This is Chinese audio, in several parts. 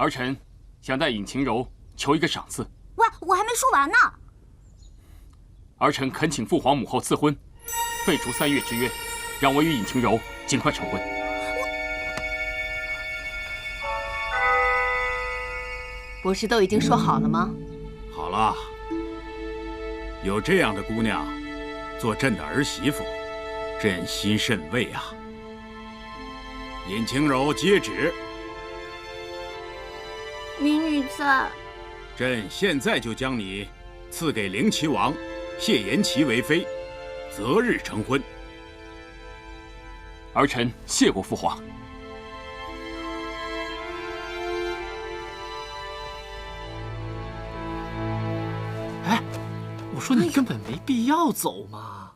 儿臣想代尹晴柔求一个赏赐。喂，我还没说完呢。儿臣恳请父皇母后赐婚，废除3月之约，让我与尹晴柔尽快成婚。不是都已经说好了吗？好了，有这样的姑娘做朕的儿媳妇，朕心甚慰啊。尹晴柔接旨，民女在。朕现在就将你赐给灵齐王谢延琪为妃，择日成婚。儿臣谢过父皇。我说你根本没必要走嘛！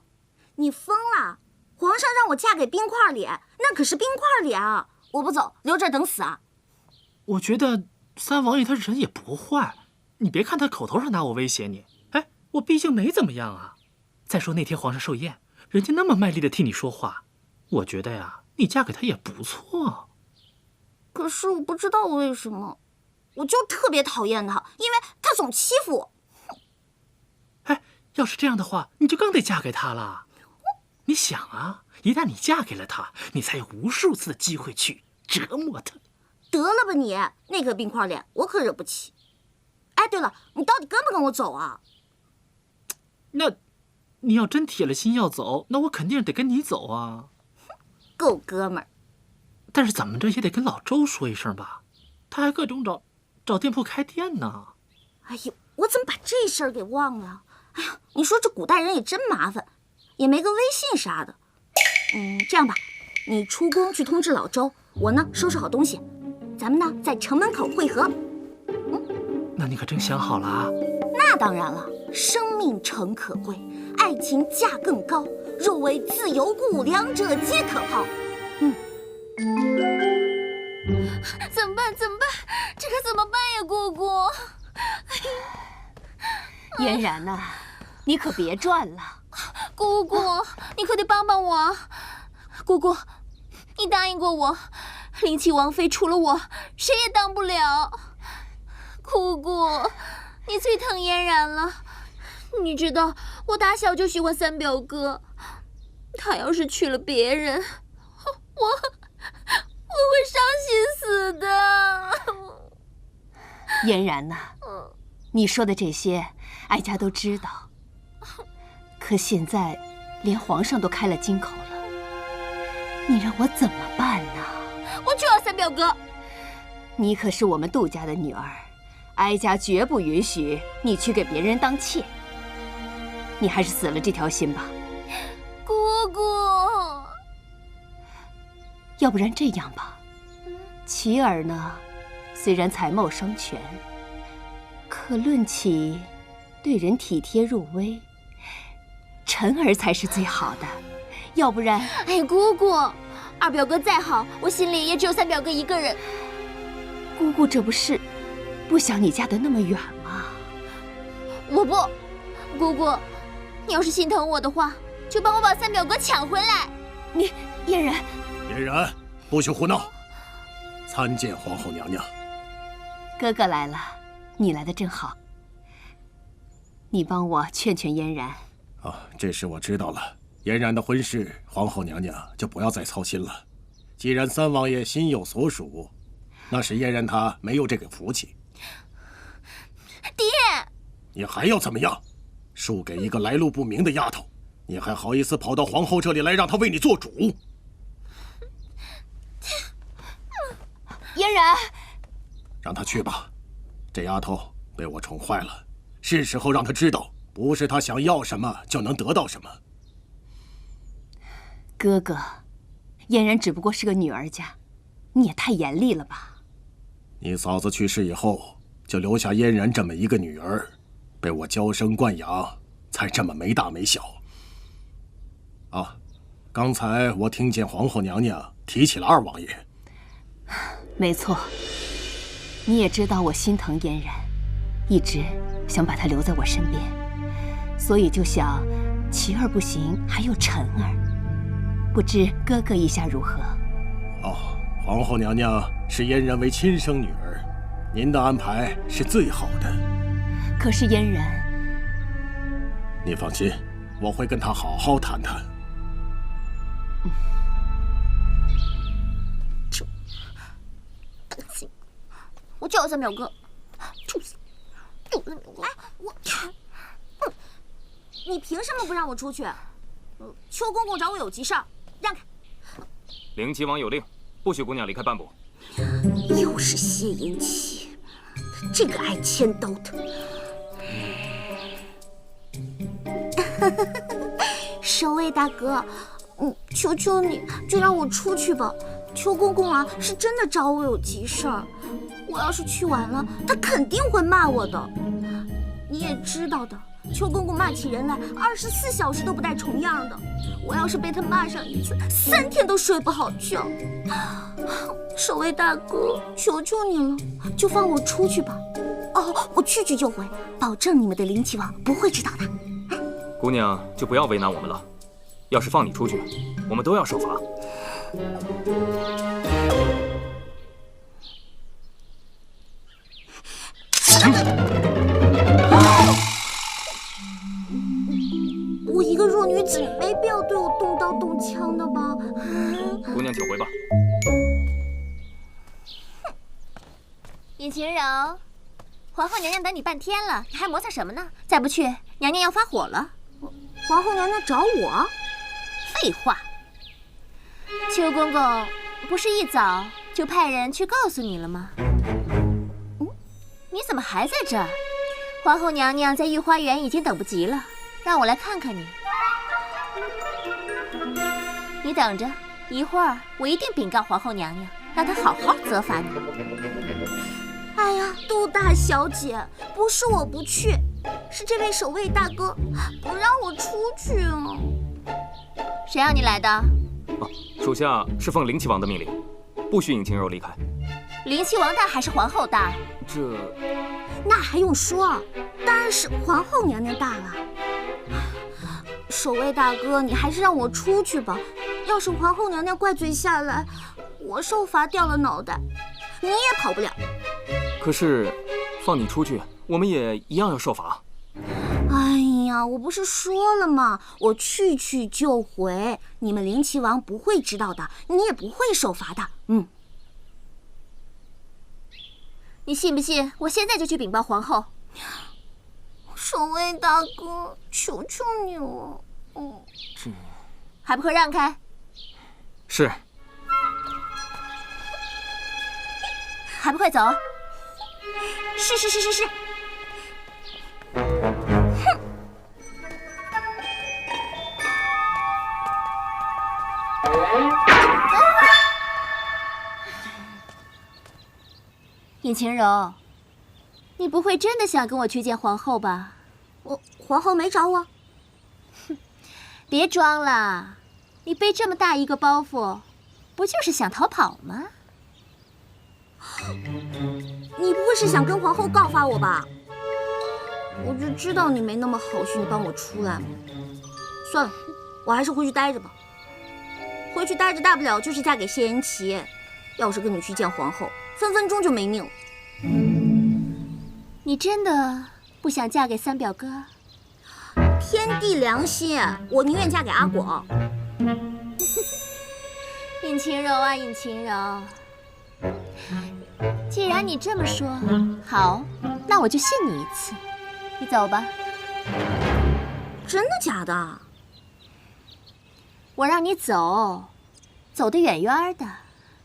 你疯了！皇上让我嫁给冰块脸，那可是冰块脸啊！我不走，留这儿等死啊！我觉得三王爷他人也不坏，你别看他口头上拿我威胁你，哎，我毕竟没怎么样啊。再说那天皇上寿宴，人家那么卖力的替你说话，我觉得呀，你嫁给他也不错。可是我不知道为什么，我就特别讨厌他，因为他总欺负我。哎，要是这样的话，你就更得嫁给他了。你想啊，一旦你嫁给了他，你才有无数次的机会去折磨他。得了吧你，那个冰块脸，我可惹不起。哎，对了，你到底跟不跟我走啊？那，你要真铁了心要走，那我肯定得跟你走啊。够哥们儿。但是怎么着也得跟老周说一声吧，他还各种找店铺开店呢。哎呦，我怎么把这事儿给忘了？哎呀，你说这古代人也真麻烦，也没个微信啥的。这样吧，你出宫去通知老周，我呢收拾好东西，咱们呢在城门口会合。那你可真想好了啊？那当然了，生命诚可贵，爱情价更高，若为自由故，两者皆可抛。怎么办？怎么办？这可怎么办呀，姑姑？嫣然呐，你可别转了。姑姑，你可得帮帮我。姑姑，你答应过我，灵齐王妃除了我，谁也当不了。姑姑，你最疼嫣然了。你知道，我打小就喜欢三表哥，他要是娶了别人，我会伤心死的。嫣然呐，你说的这些，哀家都知道。可现在，连皇上都开了金口了，你让我怎么办呢？我就要三表哥。你可是我们杜家的女儿，哀家绝不允许你去给别人当妾。你还是死了这条心吧。姑姑，要不然这样吧，齐儿呢，虽然才貌双全，可论起对人体贴入微，晨儿才是最好的。要不然，哎呀，姑姑，二表哥再好，我心里也只有三表哥一个人。姑姑这不是不想你嫁得那么远吗？我不，姑姑，你要是心疼我的话，就帮我把三表哥抢回来。你嫣然，嫣然，不许胡闹！参见皇后娘娘。哥哥来了，你来的正好。你帮我劝劝嫣然。这事我知道了。嫣然的婚事，皇后娘娘就不要再操心了。既然三王爷心有所属，那是嫣然她没有这个福气。爹，你还要怎么样？输给一个来路不明的丫头，你还好意思跑到皇后这里来，让她为你做主？嫣然，让她去吧，这丫头被我宠坏了，是时候让她知道，不是她想要什么就能得到什么。哥哥，嫣然只不过是个女儿家，你也太严厉了吧？你嫂子去世以后，就留下嫣然这么一个女儿，被我娇生惯养，才这么没大没小。刚才我听见皇后娘娘提起了二王爷。没错，你也知道我心疼嫣然，一直想把她留在我身边，所以就想齐儿不行，还有晨儿。不知哥哥意下如何？皇后娘娘视嫣然为亲生女儿，您的安排是最好的。可是嫣然，你放心，我会跟他好好谈谈。我就要三表哥，就是三表哥。哎，你凭什么不让我出去？邱公公找我有急事儿，让开。灵齐王有令，不许姑娘离开半步。又是谢银齐，这个爱牵刀的。守卫大哥，求求你，就让我出去吧。邱公公啊，是真的找我有急事儿。我要是去晚了，他肯定会骂我的。你也知道的，邱公公骂起人来24小时都不带重样的。我要是被他骂上一次，3天都睡不好觉。守卫大哥，求求你了，就放我出去吧。哦，我去就回，保证你们的灵齐王不会知道的。姑娘就不要为难我们了。要是放你出去，我们都要受罚。我一个弱女子，没必要对我动刀动枪的吧？姑娘，请回吧。尹晴柔，皇后娘娘等你半天了，你还磨蹭什么呢？再不去，娘娘要发火了。皇后娘娘找我？废话，邱公公不是一早就派人去告诉你了吗？你怎么还在这儿？皇后娘娘在御花园已经等不及了，让我来看看你。你等着，一会儿我一定禀告皇后娘娘，让她好好责罚你。哎呀，杜大小姐，不是我不去，是这位守卫大哥不让我出去啊。谁让你来的？属下是奉灵齐王的命令，不许尹晴柔离开。灵齐王大还是皇后大？这那还用说，当然是皇后娘娘大了。守卫大哥，你还是让我出去吧。要是皇后娘娘怪罪下来，我受罚掉了脑袋，你也跑不了。可是，放你出去，我们也一样要受罚。哎呀，我不是说了吗？我去就回，你们灵齐王不会知道的，你也不会受罚的。你信不信？我现在就去禀报皇后。守卫大哥，求求你了。这还不快让开！是。还不快走！是。哼！尹晴柔，你不会真的想跟我去见皇后吧？皇后没找我。哼，别装了，你背这么大一个包袱，不就是想逃跑吗？你不会是想跟皇后告发我吧？我就知道你没那么好心帮我出来嘛。算了，我还是回去待着吧。回去待着，大不了就是嫁给谢银齐。要是跟你去见皇后，分分钟就没命了。你真的不想嫁给三表哥？天地良心，我宁愿嫁给阿广。尹晴柔啊，尹晴柔，既然你这么说，好，那我就信你一次。你走吧。真的假的？我让你走，走得远远的，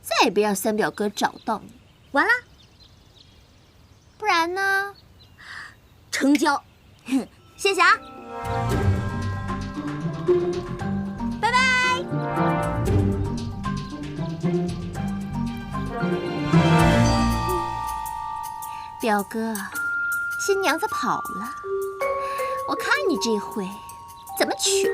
再也别让三表哥找到你。完了。不然呢？成交。谢谢啊。拜拜。表哥，新娘子跑了，我看你这回怎么娶。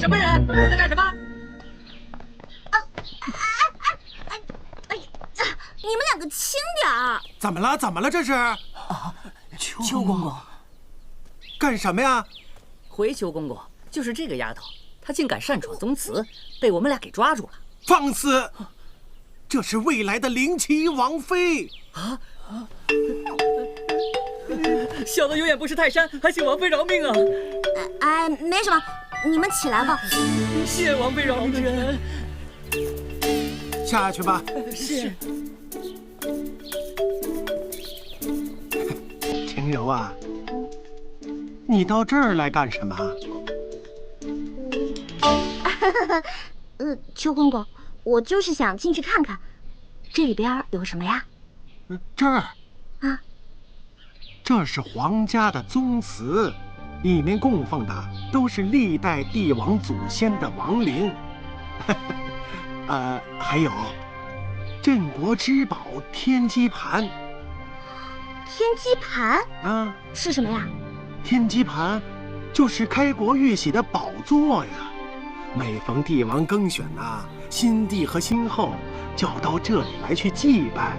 什么人？在干什么？你们两个轻点儿！怎么了？怎么了？这是？邱公公，干什么呀？回邱公公，就是这个丫头，她竟敢擅闯宗祠，被我们俩给抓住了。放肆！这是未来的灵齐王妃啊！小的有眼不识泰山，还请王妃饶命啊！哎，没什么，你们起来吧。谢王妃饶命之恩。下去吧。是。晴柔啊，你到这儿来干什么？邱公公，我就是想进去看看，这里边有什么呀？这儿啊，这是皇家的宗祠，里面供奉的都是历代帝王祖先的亡灵。还有镇国之宝天机盘。天机盘啊，是什么呀？天机盘就是开国玉玺的宝座呀。每逢帝王更选啊，新帝和新后就要到这里来去祭拜，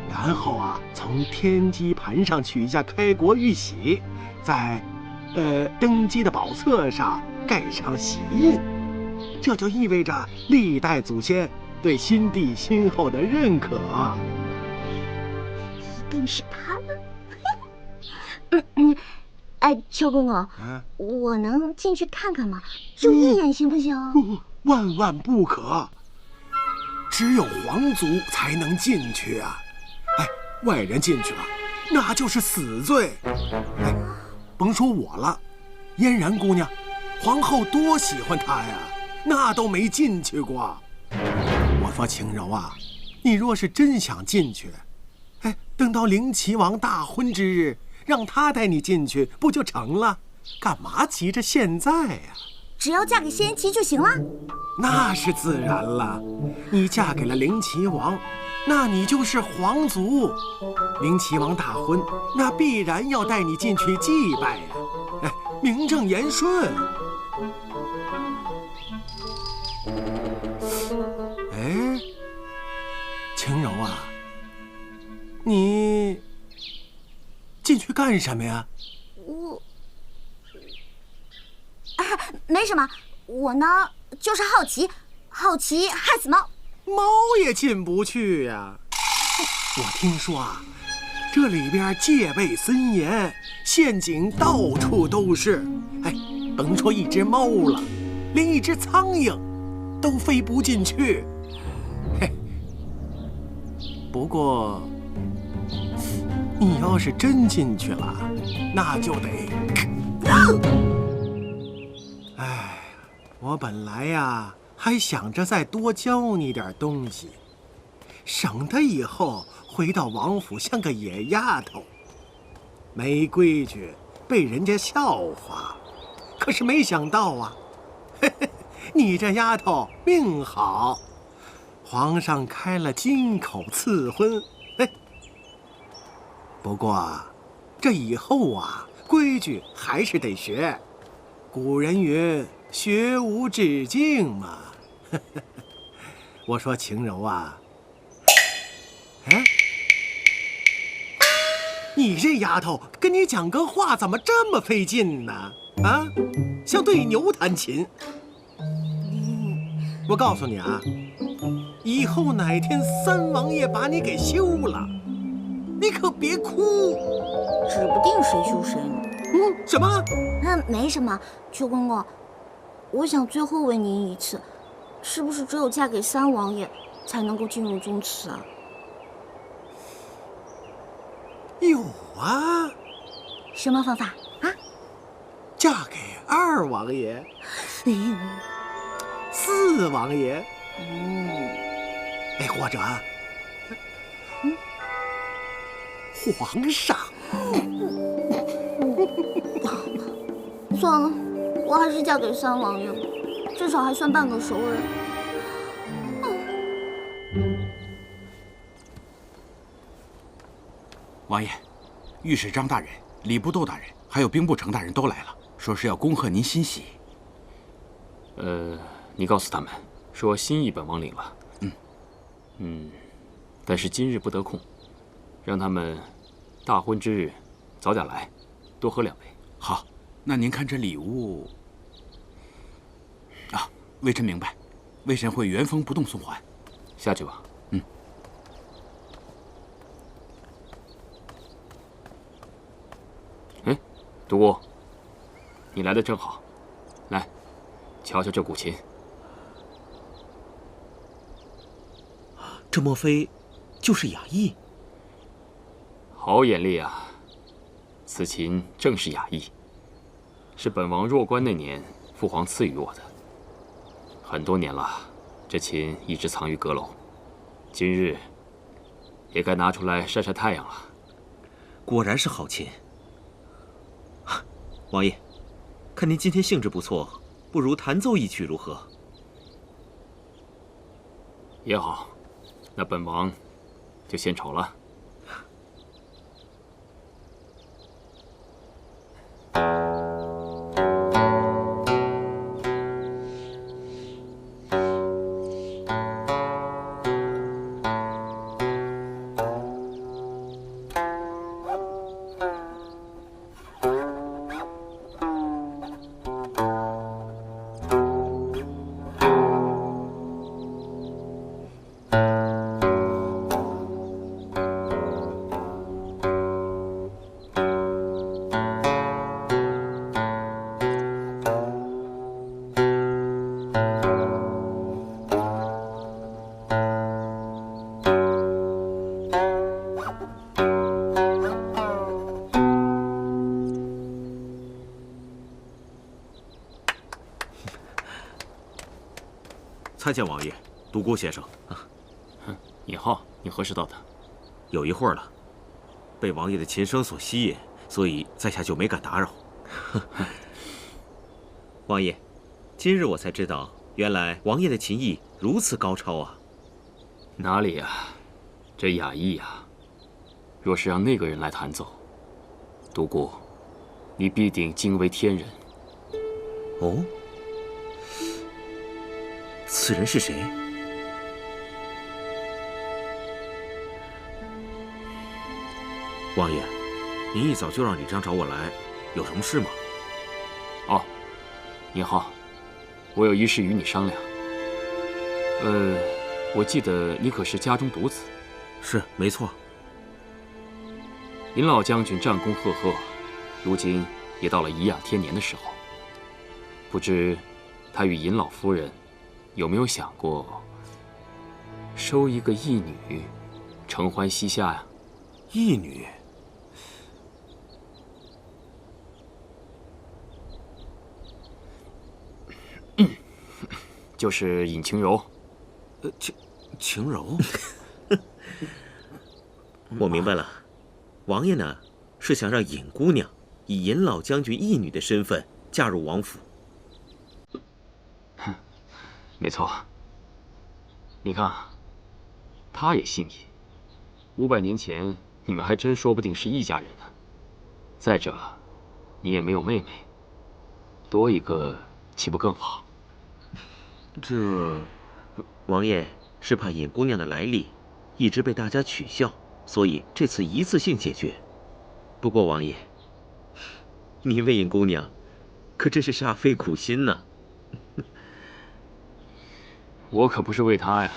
然后啊，从天机盘上取下开国玉玺，在登基的宝册上盖上玺印，这就意味着历代祖先对新帝新后的认可。一定是他们。哎，邱公公，我能进去看看吗？就一眼行不行？万万不可，只有皇族才能进去啊！哎，外人进去了，那就是死罪。哎，甭说我了，嫣然姑娘，皇后多喜欢她呀，那都没进去过。我说晴柔啊，你若是真想进去，哎，等到灵齐王大婚之日，让他带你进去不就成了？干嘛急着现在呀？只要嫁给先齐就行了。那是自然了，你嫁给了灵齐王，那你就是皇族。灵齐王大婚，那必然要带你进去祭拜呀，哎，名正言顺。哎，晴柔啊，你进去干什么呀？没什么，我呢就是好奇，好奇害死猫。猫也进不去呀。我听说啊，这里边戒备森严，陷阱到处都是。哎，甭说一只猫了，连一只苍蝇都飞不进去。嘿，不过你要是真进去了，那就得……哎，我本来呀还想着再多教你点东西，省得以后回到王府像个野丫头，没规矩，被人家笑话。可是没想到啊，嘿嘿，你这丫头命好，皇上开了金口赐婚。嘿，不过这以后啊，规矩还是得学。古人云：“学无止境嘛。”我说晴柔啊，哎，你这丫头跟你讲个话怎么这么费劲呢？啊，像对牛弹琴。我告诉你啊，以后哪天三王爷把你给休了，你可别哭，指不定谁休谁呢。什么？没什么，邱公公，我想最后问您一次，是不是只有嫁给三王爷才能够进入宗祠啊？有啊。什么方法啊？嫁给二王爷、四王爷，哎，或者皇上。算了，我还是嫁给三王爷吧，至少还算半个熟人。王爷，御史张大人、礼部窦大人还有兵部程大人都来了，说是要恭贺您新喜。你告诉他们，说心意本王领了。但是今日不得空，让他们大婚之日早点来，多喝2杯。好，那您看这礼物啊，微臣明白，微臣会原封不动送还。下去吧。哎，独孤，你来的正好，来，瞧瞧这古琴。这莫非就是雅意？好眼力啊！此琴正是雅意，是本王弱冠那年父皇赐予我的。很多年了，这琴一直藏于阁楼，今日也该拿出来晒晒太阳了。果然是好琴。王爷，看您今天兴致不错，不如弹奏一曲如何？也好，那本王就献丑了。参见王爷，独孤先生。尹浩，你何时到的？有一会儿了，被王爷的琴声所吸引，所以在下就没敢打扰。王爷，今日我才知道，原来王爷的琴艺如此高超啊！哪里呀，这雅意呀，若是让那个人来弹奏，独孤，你必定惊为天人。哦，此人是谁？王爷，您一早就让李章找我来，有什么事吗？哦，尹浩，我有一事与你商量。我记得你可是家中独子。是，没错。尹老将军战功赫赫，如今也到了颐养天年的时候。不知他与尹老夫人有没有想过收一个义女，承欢膝下呀？义女？就是尹晴柔。晴柔？我明白了，王爷呢是想让尹姑娘以尹老将军义女的身份嫁入王府。没错。你看，他也信你。500年前，你们还真说不定是一家人呢。再者，你也没有妹妹，多一个岂不更好？这，王爷是怕尹姑娘的来历一直被大家取笑，所以这次一次性解决。不过王爷，您为尹姑娘可真是煞费苦心呐。我可不是为她呀，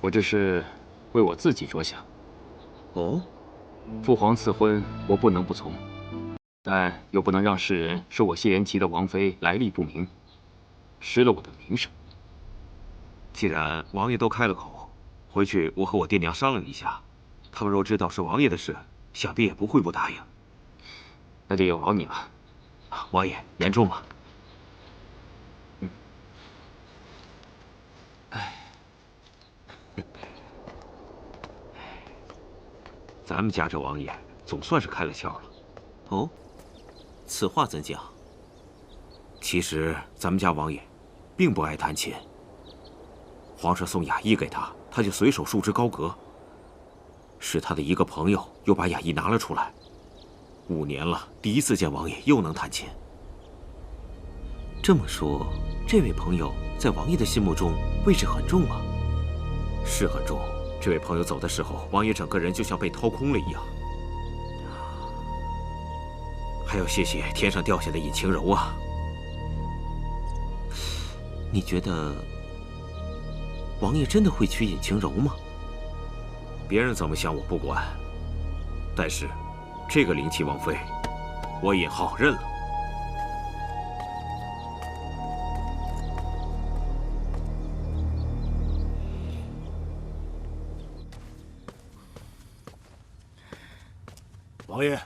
我这是为我自己着想。哦，父皇赐婚，我不能不从，但又不能让世人说我谢延琪的王妃来历不明，失了我的名声。既然王爷都开了口，回去我和我爹娘商量一下，他们若知道是王爷的事，想必也不会不答应。那就有劳你了。王爷言重了。咱们家这王爷总算是开了窍了。哦，此话怎讲？其实咱们家王爷并不爱弹琴。皇上送雅意给他，他就随手束之高阁。是他的一个朋友又把雅意拿了出来。5年了，第一次见王爷又能弹琴。这么说，这位朋友在王爷的心目中位置很重啊。是很重。这位朋友走的时候，王爷整个人就像被掏空了一样。还要谢谢天上掉下的尹晴柔啊。你觉得王爷真的会娶尹晴柔吗？别人怎么想我不管，但是这个灵气王妃，我尹浩认了。王爷，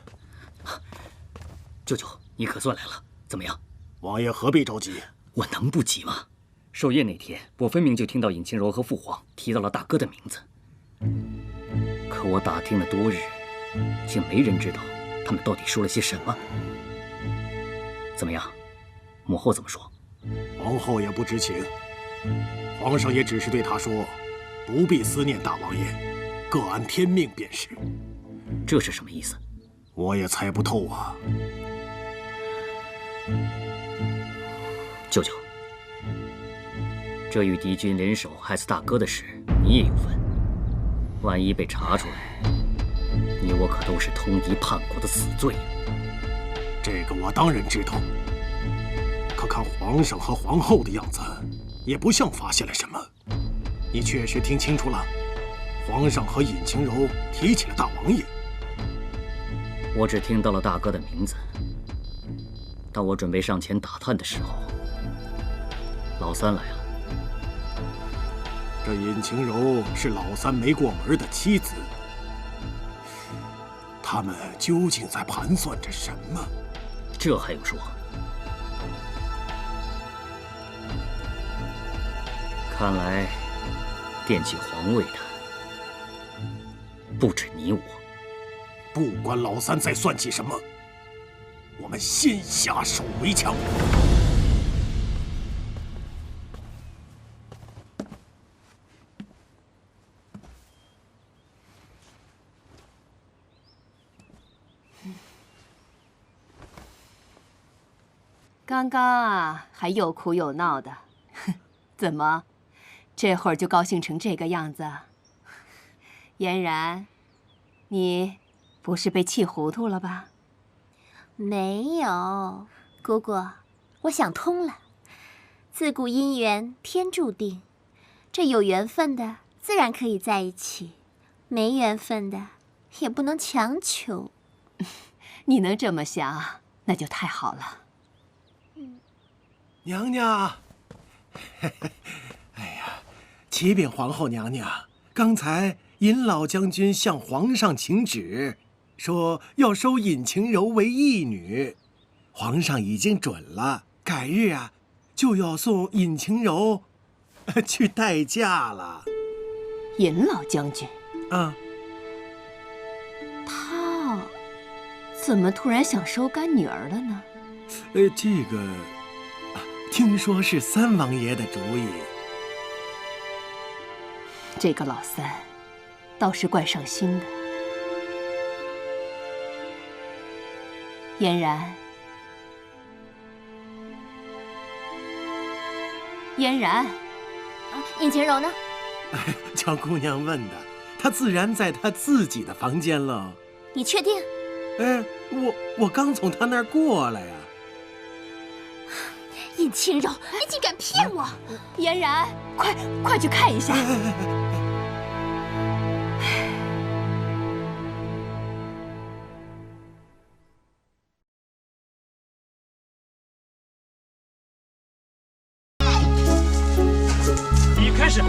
舅舅，你可算来了，怎么样？王爷何必着急？我能不急吗？寿宴那天，我分明就听到尹晴柔和父皇提到了大哥的名字，可我打听了多日，竟没人知道他们到底说了些什么。怎么样，母后怎么说？皇后也不知情，皇上也只是对她说，不必思念大王爷，各安天命便是。这是什么意思？我也猜不透啊。舅舅，这与敌军联手害死大哥的事，你也有份。万一被查出来，你我可都是通敌叛国的死罪。这个我当然知道，可看皇上和皇后的样子，也不像发现了什么。你确实听清楚了，皇上和尹晴柔提起了大王爷。我只听到了大哥的名字。当我准备上前打探的时候，老三来了。这尹晴柔是老三没过门的妻子，他们究竟在盘算着什么？这还用说？看来惦记皇位的不止你我。不管老三在算计什么，我们先下手为强。刚刚啊，还有哭有闹的，怎么，这会儿就高兴成这个样子？嫣然，你不是被气糊涂了吧？没有，姑姑，我想通了。自古姻缘天注定，这有缘分的自然可以在一起，没缘分的也不能强求。你能这么想，那就太好了。娘娘，哎呀，启禀皇后娘娘，刚才尹老将军向皇上请旨，说要收尹晴柔为义女，皇上已经准了，改日啊就要送尹晴柔去待嫁了。尹老将军，啊，他怎么突然想收干女儿了呢？这个。听说是三王爷的主意。这个老三倒是怪上心的。嫣然，嫣然，尹晴柔呢？叫姑娘问的，她自然在她自己的房间喽。你确定？哎，我刚从她那儿过来呀。尹晴柔，你竟敢骗我！嫣然，快去看一下。你开始。